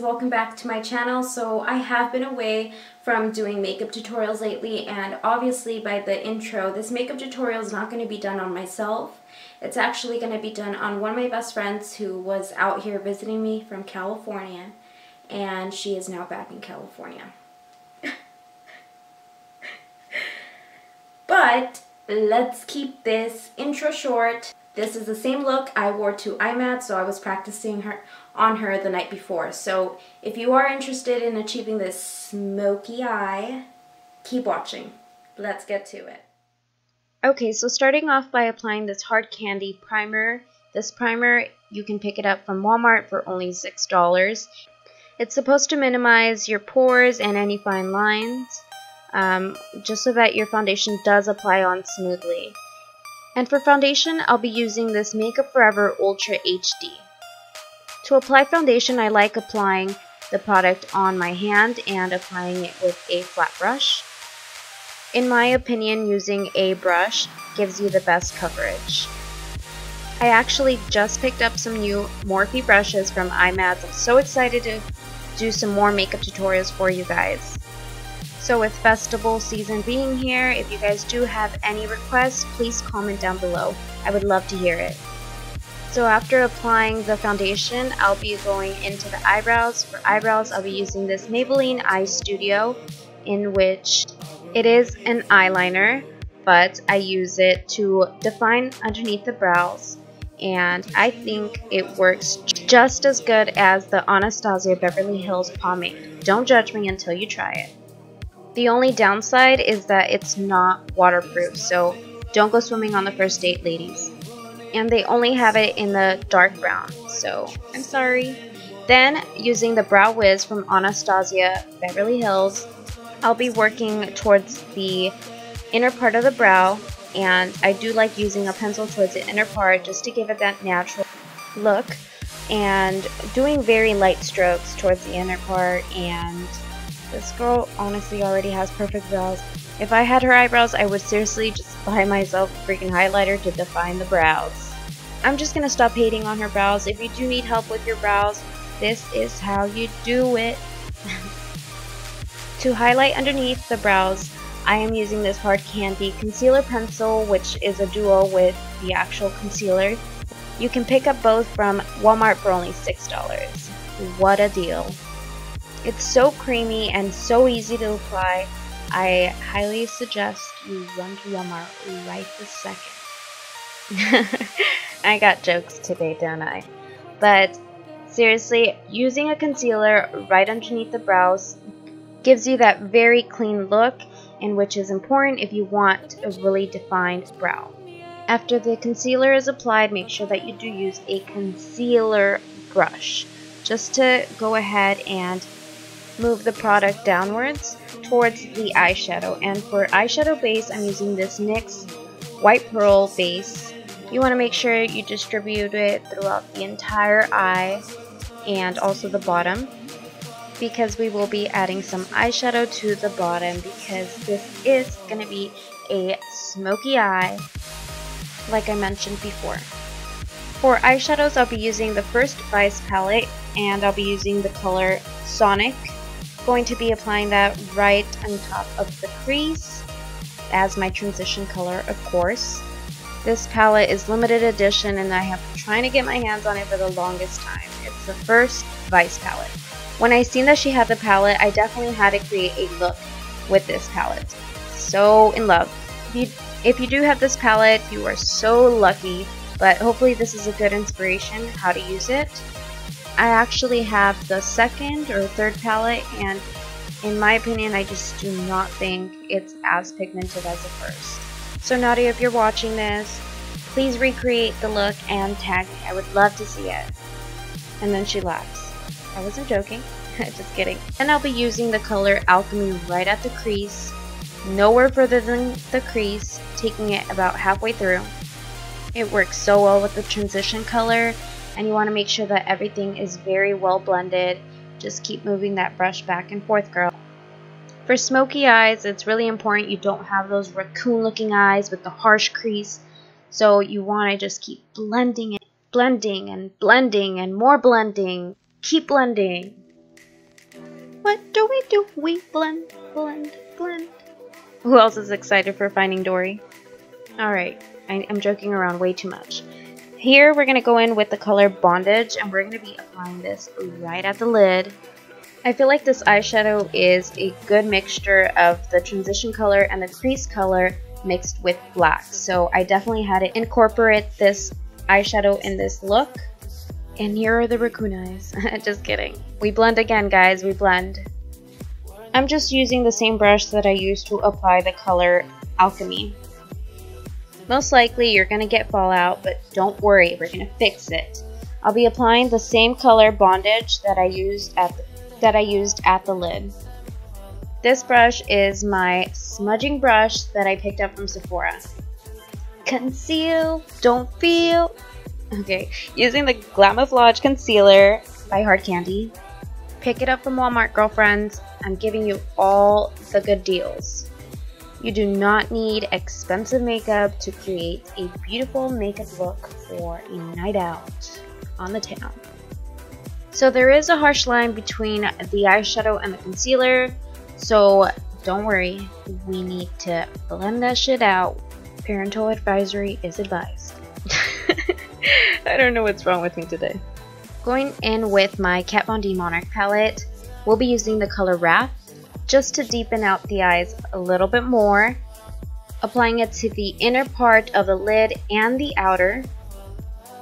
welcome back to my channel. So I have been away from doing makeup tutorials lately, and obviously by the intro, this makeup tutorial is not going to be done on myself. It's actually going to be done on one of my best friends who was out here visiting me from California, and she is now back in California. But let's keep this intro short. This is the same look I wore to IMAT, so I was practicing on her the night before. So if you are interested in achieving this smoky eye, keep watching. Let's get to it. Okay, so starting off by applying this hard candy primer. This primer, you can pick it up from Walmart for only $6. It's supposed to minimize your pores and any fine lines, just so that your foundation does apply on smoothly. And for foundation, I'll be using this Makeup Forever Ultra HD. To apply foundation, I like applying the product on my hand and applying it with a flat brush. In my opinion, using a brush gives you the best coverage. I actually just picked up some new Morphe brushes from IMAT. I'm so excited to do some more makeup tutorials for you guys. So with festival season being here, if you guys do have any requests, please comment down below. I would love to hear it. So after applying the foundation, I'll be going into the eyebrows. For eyebrows, I'll be using this Maybelline Eye Studio, in which it is an eyeliner, but I use it to define underneath the brows. And I think it works just as good as the Anastasia Beverly Hills pomade. Don't judge me until you try it. The only downside is that it's not waterproof, so don't go swimming on the first date, ladies. And they only have it in the dark brown, so I'm sorry. Then, using the Brow Wiz from Anastasia Beverly Hills, I'll be working towards the inner part of the brow, and I do like using a pencil towards the inner part just to give it that natural look, and doing very light strokes towards the inner part. And this girl honestly already has perfect brows. If I had her eyebrows, I would seriously just buy myself a freaking highlighter to define the brows. I'm just gonna stop hating on her brows. If you do need help with your brows, this is how you do it. To highlight underneath the brows, I am using this hard candy concealer pencil, which is a duo with the actual concealer. You can pick up both from Walmart for only $6. What a deal. It's so creamy and so easy to apply. I highly suggest you run to Walmart right this second. I got jokes today, don't I? But seriously, using a concealer right underneath the brows gives you that very clean look, and which is important if you want a really defined brow. After the concealer is applied, make sure that you do use a concealer brush just to go ahead and move the product downwards towards the eyeshadow. And for eyeshadow base, I'm using this NYX White Pearl base. You want to make sure you distribute it throughout the entire eye and also the bottom, because we will be adding some eyeshadow to the bottom, because this is going to be a smoky eye, like I mentioned before. For eyeshadows, I'll be using the First Vice palette, and I'll be using the color Sonic. Going to be applying that right on top of the crease as my transition color, of course. This palette is limited edition, and I have been trying to get my hands on it for the longest time. It's the First Vice palette. When I seen that she had the palette, I definitely had to create a look with this palette. So in love. If you do have this palette, you are so lucky, but hopefully this is a good inspiration how to use it. I actually have the second or third palette, and in my opinion, I just do not think it's as pigmented as the first. So Nadia, if you're watching this, please recreate the look and tag me. I would love to see it. And then she laughs. I wasn't joking. Just kidding. And I'll be using the color Alchemy right at the crease. Nowhere further than the crease, taking it about halfway through. It works so well with the transition color, and you want to make sure that everything is very well blended. Just keep moving that brush back and forth, girl. For smoky eyes, it's really important you don't have those raccoon looking eyes with the harsh crease. So you want to just keep blending it, blending and blending and more blending. Keep blending. What do we do? We blend, blend, blend. Who else is excited for Finding Dory? Alright, I'm joking around way too much. Here we're going to go in with the color Bondage, and we're going to be applying this right at the lid. I feel like this eyeshadow is a good mixture of the transition color and the crease color mixed with black. So I definitely had to incorporate this eyeshadow in this look. And here are the raccoon eyes. Just kidding. We blend again, guys. We blend. I'm just using the same brush that I used to apply the color Alchemy. Most likely you're going to get fallout, but don't worry. We're going to fix it. I'll be applying the same color Bondage that I used at the lid. This brush is my smudging brush that I picked up from Sephora. Conceal, don't feel. Okay, using the Glamouflage Concealer by Hard Candy. Pick it up from Walmart, girlfriends. I'm giving you all the good deals. You do not need expensive makeup to create a beautiful makeup look for a night out on the town. So there is a harsh line between the eyeshadow and the concealer, so don't worry, we need to blend that shit out. Parental advisory is advised. I don't know what's wrong with me today. Going in with my Kat Von D Monarch palette, we'll be using the color Wrath just to deepen out the eyes a little bit more, applying it to the inner part of the lid and the outer.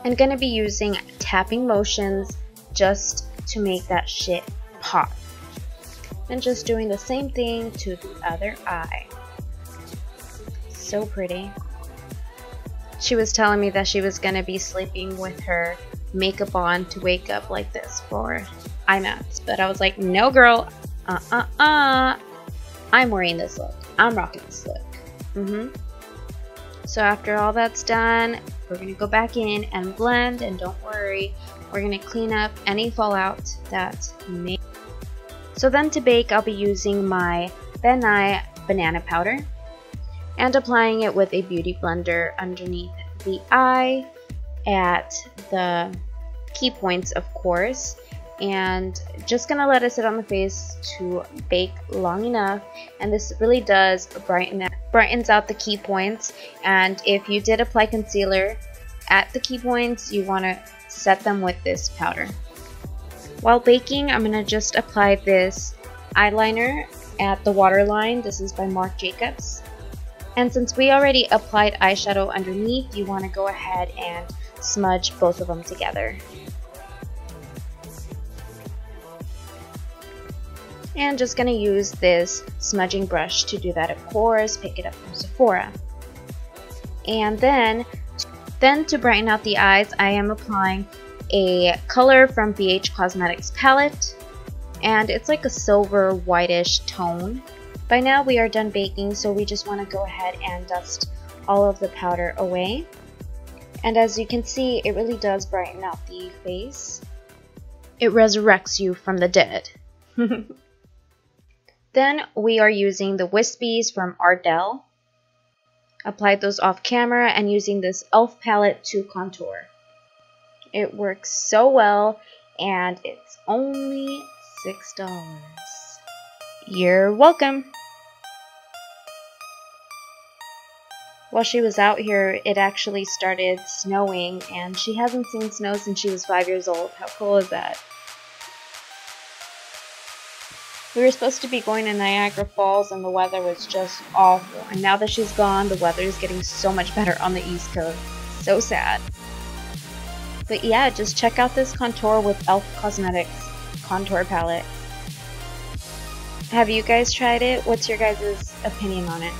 I'm going to be using tapping motions just to make that shit pop. And just doing the same thing to the other eye. So pretty. She was telling me that she was going to be sleeping with her makeup on to wake up like this for IMAX. But I was like, no girl, I'm wearing this look. I'm rocking this look. So after all that's done, we're going to go back in and blend, and don't worry, we're going to clean up any fallout that may. So then to bake, I'll be using my Ben Nye banana powder and applying it with a beauty blender underneath the eye at the key points, of course, and just gonna let it sit on the face to bake long enough. And this really does brightens out the key points, and if you did apply concealer at the key points, you want to set them with this powder. While baking, I'm gonna just apply this eyeliner at the waterline. This is by Marc Jacobs. And since we already applied eyeshadow underneath, you want to go ahead and smudge both of them together. And just going to use this smudging brush to do that, of course. Pick it up from Sephora. And then to brighten out the eyes, I am applying a color from BH Cosmetics palette. And it's like a silver whitish tone. By now we are done baking, so we just want to go ahead and dust all of the powder away. And as you can see, it really does brighten out the face. It resurrects you from the dead. Then we are using the Wispies from Ardelle. Applied those off camera and using this e.l.f. palette to contour. It works so well, and it's only $6. You're welcome. While she was out here, it actually started snowing, and she hasn't seen snow since she was 5 years old. How cool is that? We were supposed to be going to Niagara Falls, and the weather was just awful. And now that she's gone, the weather is getting so much better on the East Coast. So sad. But yeah, just check out this contour with e.l.f. Cosmetics contour palette. Have you guys tried it? What's your guys' opinion on it?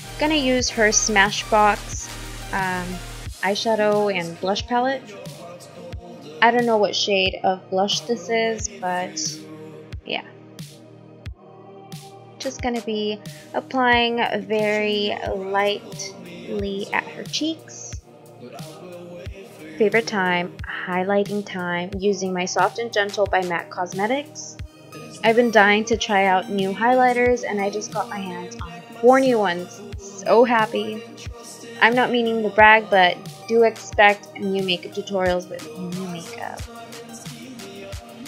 I'm gonna use her Smashbox eyeshadow and blush palette. I don't know what shade of blush this is, but yeah. Just gonna be applying very lightly at her cheeks. Favorite time, highlighting time, using my Soft and Gentle by MAC Cosmetics. I've been dying to try out new highlighters, and I just got my hands on 4 new ones. So happy. I'm not meaning to brag, but do expect new makeup tutorials with new makeup.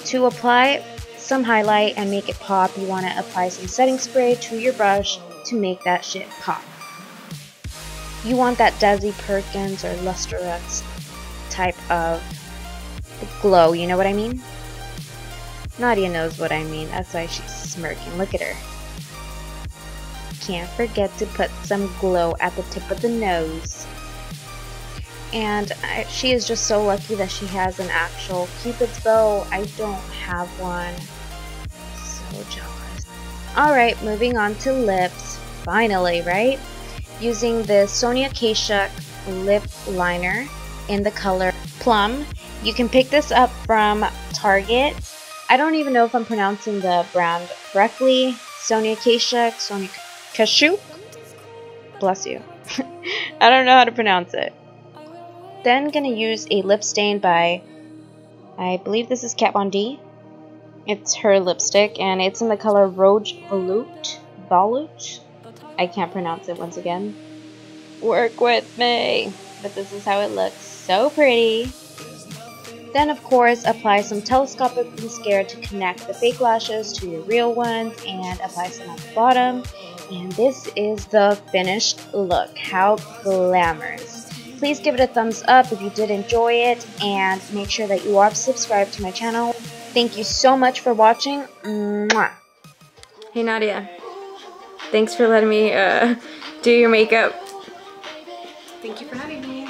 To apply some highlight and make it pop, you want to apply some setting spray to your brush to make that shit pop. You want that Desi Perkins or Lustrous type of glow, you know what I mean? Nadia knows what I mean, that's why she's smirking. Look at her. Can't forget to put some glow at the tip of the nose. And she is just so lucky that she has an actual Cupid's bow. I don't have one. So jealous. Alright, moving on to lips. Finally, right? Using the Sonia KASHUK lip liner in the color Plum. You can pick this up from Target. I don't even know if I'm pronouncing the brand correctly. Sonia KASHUK, Sonia KASHUK. Bless you. I don't know how to pronounce it. Then gonna use a lip stain by, I believe this is Kat Von D. It's her lipstick and it's in the color ROUGE VELOUTE. I can't pronounce it once again. Work with me. But this is how it looks. So pretty. Then of course apply some telescopic mascara to connect the fake lashes to your real ones and apply some at the bottom. And this is the finished look. How glamorous. Please give it a thumbs up if you did enjoy it, and make sure that you are subscribed to my channel. Thank you so much for watching. Mwah. Hey Nadia, thanks for letting me do your makeup. Thank you for having me.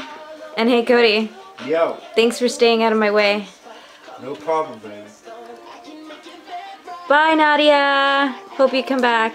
And hey Cody. Yo. Thanks for staying out of my way. No problem, baby. Bye Nadia. Hope you come back.